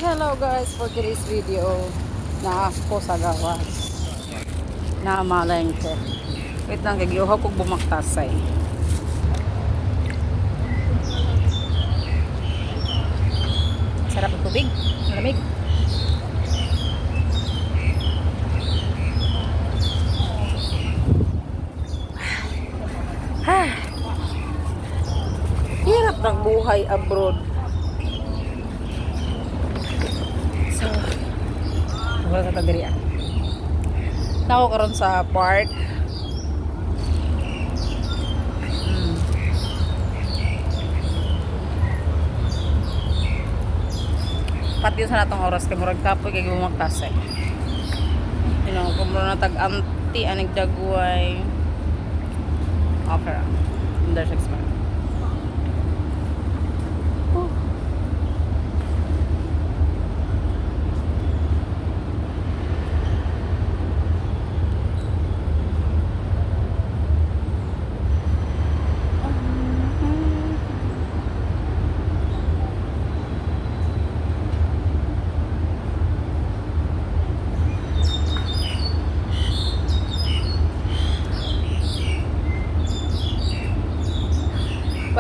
Hello guys, for today's video, naako sa gawas na malengke. Wait lang, kagiuhaw kong bumaktasay. Sarap ng tubig, malamig. Hirap ng buhay abroad. Wala sa tagiri ah. Nako karon sa park. Pati sa natong oras kay murag kapoy kay bumaktas eh. Kung na tag-anti anig dagway. Okay ra. There's expert.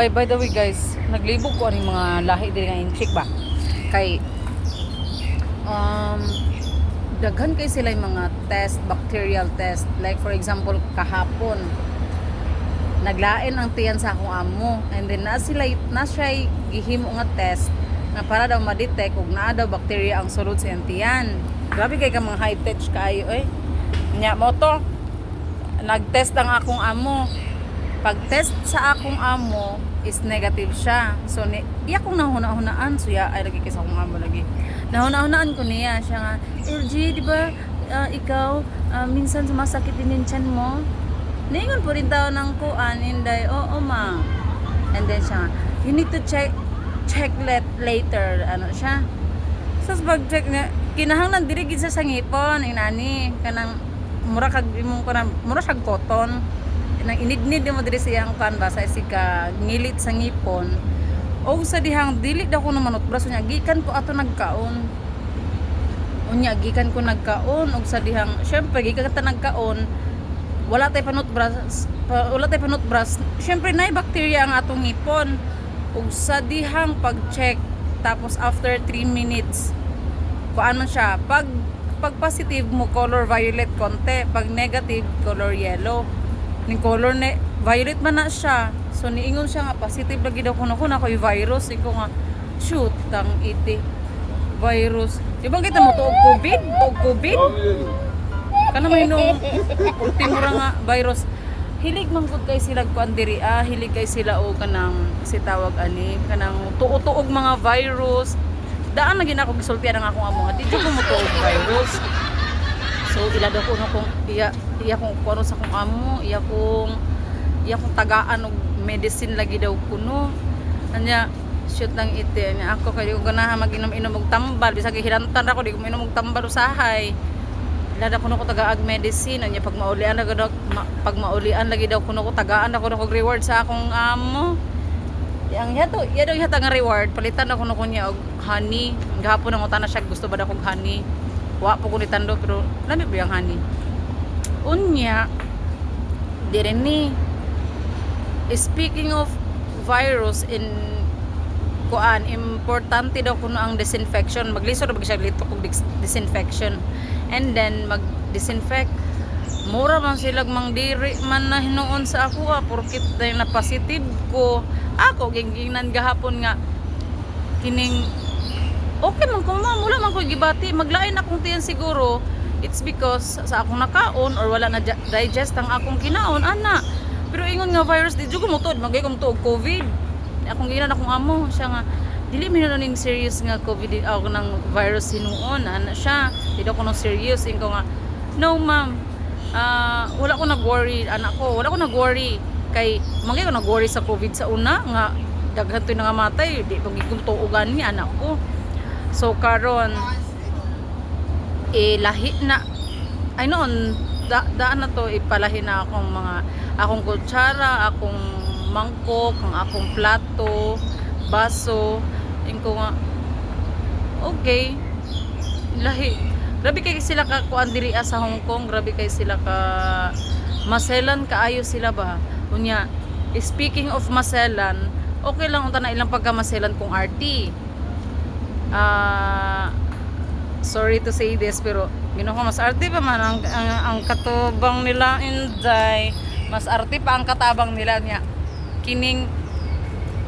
By the way guys, naglibog ko aning mga lahi diri nga inchik ba. Kay daghan kay sila yung mga test, bacterial test. Like for example, kahapon naglain ang tiyan sa akong amo, and then na siya gihimo nga test na para daw ma-detect kung naa daw bacteria ang sulod sa iyang tiyan. Grabe kay ka mga high tech kayo nya mo to. Nag-test ang akong amo. Pag-test sa akong amo is negative siya. So, iya kong nahuna-hunaan. So, ay lagi kisa akong amo lagi. Nahuna-hunaan ko niya. Siya nga, LG, di ba, ikaw, minsan sumasakit din yung tiyan mo? Naingon po rin tao ng kuan, inday, oo ma. And then siya nga, you need to check later. Ano siya? So, pag-check niya, kinahanglan dirigid sa sangipon, inani, kanang, mura siyang cotton. Nang inidnid mo diri sa iyang kan ba sa isika ngilit sa ngipon o sa dihang dili daw ko naman braso niya gikan ko ato nagkaon unya gikan ko nagkaon og sa dihang syempre gikan ta nagkaon wala tay panut bras syempre nay bacteria ang atong ngipon og sa dihang pag-check tapos after 3 minutes kuan man siya pag positive mo color violet konte, pag negative color yellow. Ning color na violet man na siya. So niingon siya nga positive lagi daw kuno ko'y virus. Iko nga shoot tang iti virus. Di ba kita mo to og COVID? Kana may nung ultimo ra nga virus. Hilig man gud kay sila kuan diri hilig kay sila o kanang si tawag ani kanang tuo-tuog mga virus. Daan na gina ako gisultian ang akong amo nga dili ko mo tuog virus. So ila daw ko kung iya kung kuno sa kong amo, iya kong tagaan og medicine lagi daw kuno. Anya shoot lang ite nya ako kay ko ganahan mag-inom-inom og tambal bisag hirantan ra ko di ko minom og tambal usahay. Ila daw kuno ko tagaag medicine anya pag maulian lagi daw kuno ko tagaan ako og reward sa akong amo. Yang iya daw nga reward palitan ako kuno niya og honey. Gahapon ang utana siya gusto ba daw kog honey. Wa po ko nitando pero lami ba yung honey unya dire ni speaking of virus in kuan importante daw kuno ang disinfection maglisod ba siya lito kog disinfection and then mag disinfect mura man sila mang diri man na hinuon sa ako porkit na positive ko ako gingginan gahapon nga kining okay man kung mula man ko gibati maglain akong tiyan siguro it's because sa akong nakaon or wala na digest ang akong kinaon ana pero ingon nga virus di jud ko mutod magay ko og COVID akong ginan akong amo siya nga dili mi na ning serious nga COVID ako ng virus hinuon ana siya di daw ko no serious ingo nga no ma'am wala ko nag-worry anak ko wala ko nag-worry kay magay ko nag-worry sa COVID sa una nga daghan to nga matay di pag tuugan ni anak ko. So karon lahi na ay noon daan na to ipalahi na akong kutsara, akong mangkok, ang akong plato, baso, ko nga okay, lahi. Grabe kay sila ka kuan diri sa Hong Kong, grabe kay sila ka maselan kaayo sila ba. Unya, speaking of maselan, okay lang unta na ilang pagkamaselan kung RT. Sorry to say this pero gino ko mas arte pa man ang katubang nila Inday, mas arte pa ang katabang nila niya kining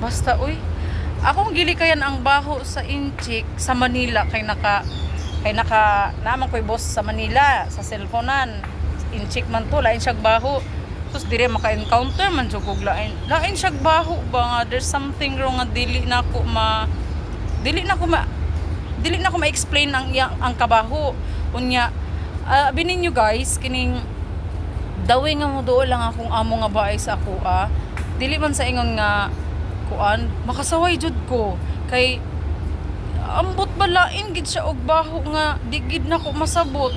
basta uy akong gilikayan ang baho sa Inchik sa Manila kay naka naman ko'y boss sa Manila sa cellphonean Inchik man to lain siyag baho tapos dire maka-encounter man jud kog lain siyag baho ba nga there's something wrong nga dili na ko ma-explain ang kabaho. Unya, binin nyo guys, kining dawi nga mo doon lang akong amo nga baay sa ako dili man sa ingon nga kuan, makasaway jud ko. Kay, ambot balain gid siya og baho nga, di gid na ko masabot.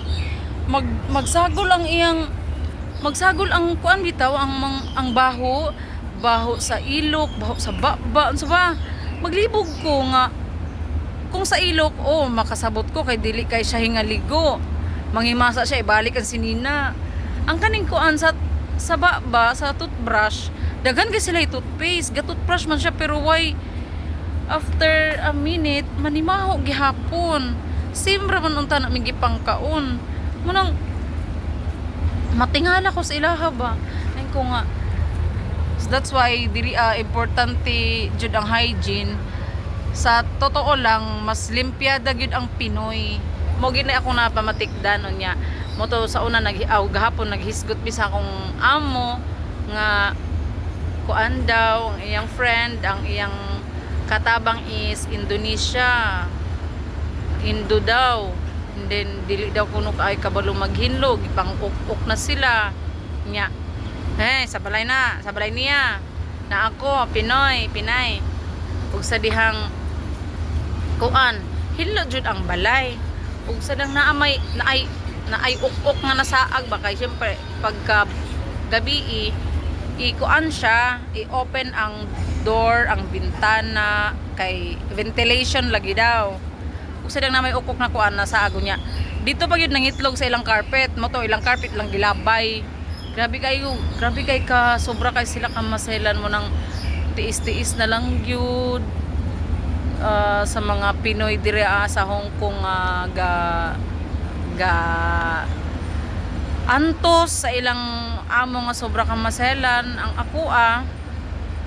Magsagol ang kuan bitaw, ang baho sa ilok, baho sa baba, unsa ba? Maglibog ko nga, kung sa ilok, makasabot ko kay dili kay siya hingaligo. Manghimasa siya ibalik ang sinina. Ang kaning kuan sa baba sa toothbrush, daghan kay sila toothpaste, toothbrush man siya pero why after a minute manimaho gihapon. Simra man unta na migi pangkaon. Munang matingala ko sa ilaha ba. Ay ko nga. So that's why diri importante jud ang hygiene. Sa totoo lang mas limpya gyud ang Pinoy mo gid na ako napamatikdan unya mo to sa una gahapon naghisgot bisa akong amo nga kuan daw ang iyang friend ang iyang katabang is Indonesia Indo daw and then dili daw kuno ay kabalo maghinlog ipang uk na sila nya sabalay niya na ako Pinay ug sa dihang kuan hilo jud ang balay ug sadang naay uk-uk nga nasaag ba kay syempre pagka gabi i-kuan siya i-open ang door ang bintana kay ventilation lagi daw ug sadang na may uk-uk na kuan nasaag niya dito pa gyud nangitlog sa ilang carpet mo to ilang carpet lang gilabay grabe kay ka sobra kay sila kamaselan mo ng tiis-tiis na lang gyud sa mga Pinoy dire sa Hong Kong antos sa ilang amo nga sobra kamaselan ang ako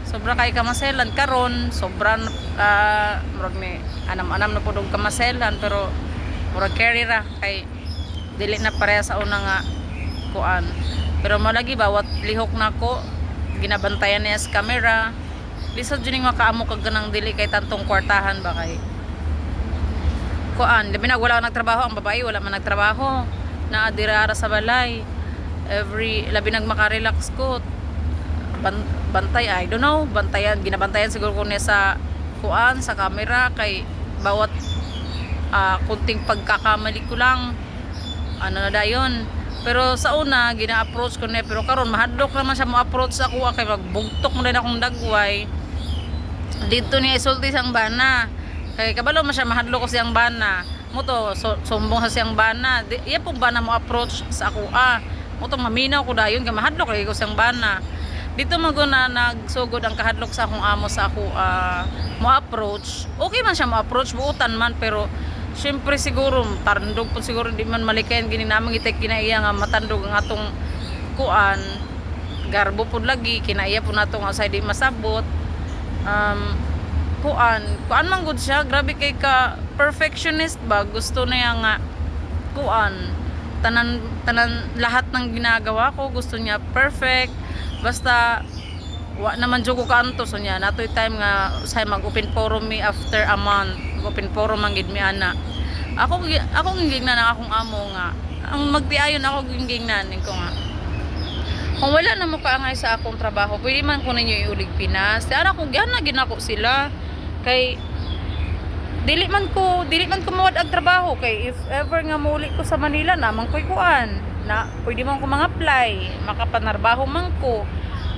sobra kay kamaselan karon sobra murag ni anam na pud og kamaselan pero murag carry ra kay dili na pareha sa una nga kuan pero malagi bawat lihok nako ginabantayan niya sa camera lisod dyan yung makaamo kag ganang dili kay tantong kwartahan ba kay kuan labi na wala nagtrabaho ang babae wala man nagtrabaho na adirara sa balay labi nag makarelax ko bantay I don't know ginabantayan siguro ko niya sa kuan sa camera kay bawat kunting pagkakamali ko lang ano na dayon pero sa una gina-approach ko niya pero karon mahadlok naman siya mo approach sa ako kay magbugtok mo din akong dagway dito niya isulti siyang bana kay kabalo man siya mahadlok ko siyang bana mo to sumbong sa siyang bana iya pong bana mo approach sa ako mo to maminaw ko dayon kay mahadlok kay ko siyang bana dito maguna nagsugod ang kahadlok sa akong amo sa ako mo approach okay man siya mo approach buutan man pero syempre siguro tarndog po siguro di man malikayan gini namang itek kinaiya nga matandog ang atong kuan garbo pud lagi kinaiya po nato nga say di masabot kuan man gud siya grabe kay ka perfectionist ba gusto na yang nga kuan tanan lahat ng ginagawa ko gusto niya perfect basta wa naman jud ko kaantos niya natoy time nga say mag-open forum me after a month open forum man gid mi ana ako gingnan na akong amo nga ang magtiayon ako gingnan ko nga kung wala na mo kaangay sa akong trabaho pwede man ko ninyo iulig Pinas ana kung gana ginako sila kay dili man ko mawad ag trabaho kay if ever nga muli ko sa Manila naman ko'y kuan na pwede man ko mga-apply makapanarbaho man ko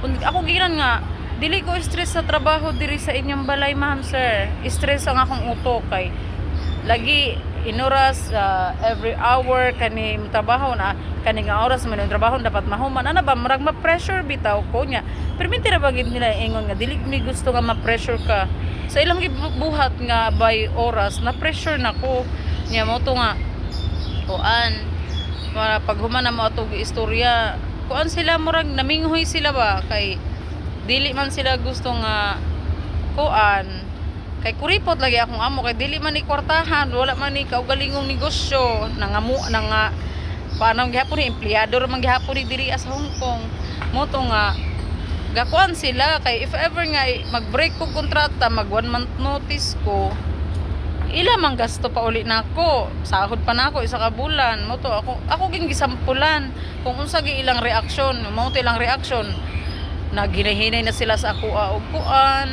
ako ginan nga dili ko stress sa trabaho diri sa inyong balay ma'am sir stress ang akong utok kay lagi inoras every hour kani trabaho na kani nga oras man yung trabaho dapat mahuman ana ba murag ma-pressure bitaw ko nya perminti ra bagid nila ingon nga dili mi gusto nga ma-pressure ka sa ilang buhat nga by oras na pressure nako nya mo to nga kuan pag human na mo atong istorya kuan sila murag naminghoy sila ba kay dili man sila gusto nga kuan kay kuripot lagi akong amo kay dili man ni kwartahan wala man ni kaugalingong negosyo nangamu nga paano gihapon ni empleyado ra man gihapon ni diri sa Hong Kong mo to nga gakuan sila kay if ever nga mag-break ko kontrata mag 1 month notice ko ila man gasto pa uli nako sahod pa nako isa ka bulan mo to ako ging gisampulan kung unsa gi ilang reaksyon mo to ilang reaksyon naginahinay na sila sa ako og kuan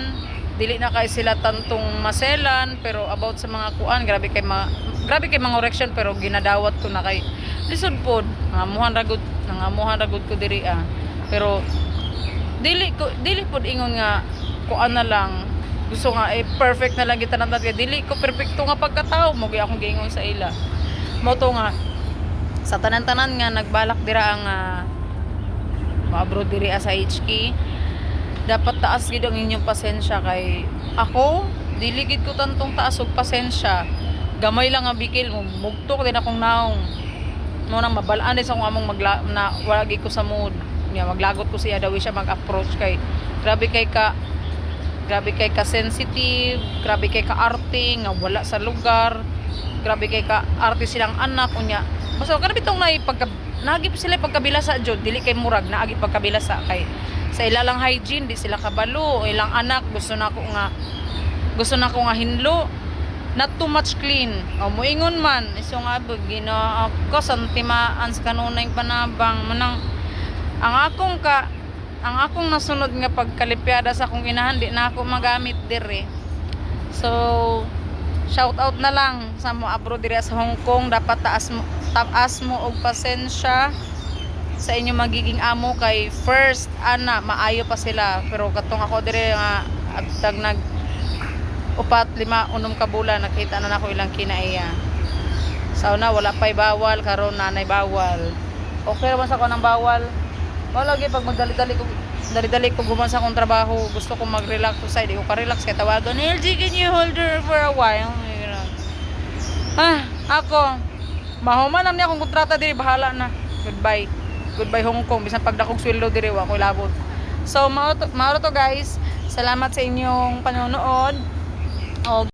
dili na kay sila tantong maselan pero about sa mga kuan grabe kay mga correction pero ginadawat ko na kay lisod pod nangamuhan ragud ko diri pero dili pod ingon nga kuan na lang gusto nga perfect na lang kita nang kay dili ko perpekto nga pagkatao mo gyud akong giingon sa ila mo to nga sa tanan-tanan nga nagbalak dira ang ma-abroad diri sa HK dapat taas gid ang inyong pasensya kay ako dili gid ko tantong taas og pasensya gamay lang ang bikil mo mugtok din akong naong mo nang mabalaan din sa akong among na wala gid ko sa mood niya maglagot ko siya daw siya mag-approach kay grabe kay ka sensitive grabe kay ka arte nga wala sa lugar grabe kay ka arte silang anak unya basta kana bitong nay nagip sila pagkabilasa jud dili kay murag naagi pagkabilasa kay sa ilalang hygiene di sila kabalo ilang anak gusto na ko nga hinlo not too much clean o moingon man iso nga gina ako santimaan sa kanunay panabang manang ang akong nasunod nga pagkalipyada sa akong inahan di na ako magamit dire so shout out na lang sa mo abroad dire sa Hong Kong dapat taas mo og pasensya sa inyo magiging amo kay first ana maayo pa sila pero katong ako dire nga agtag nag 4-5 ka bulan nakita na nako ilang kinaiya sauna wala pay bawal karon nanay bawal okay ra man sa ko nang bawal wala lagi pag magdali-dali ko guman sa akong trabaho gusto ko mag-relax sa di ko ka-relax kay tawagan LG can you hold her for a while ako mahuman na niya akong kontrata diri bahala na goodbye Hong Kong bisan pagdakog sweldo diri wa ko labot so mao to guys salamat sa inyong panonood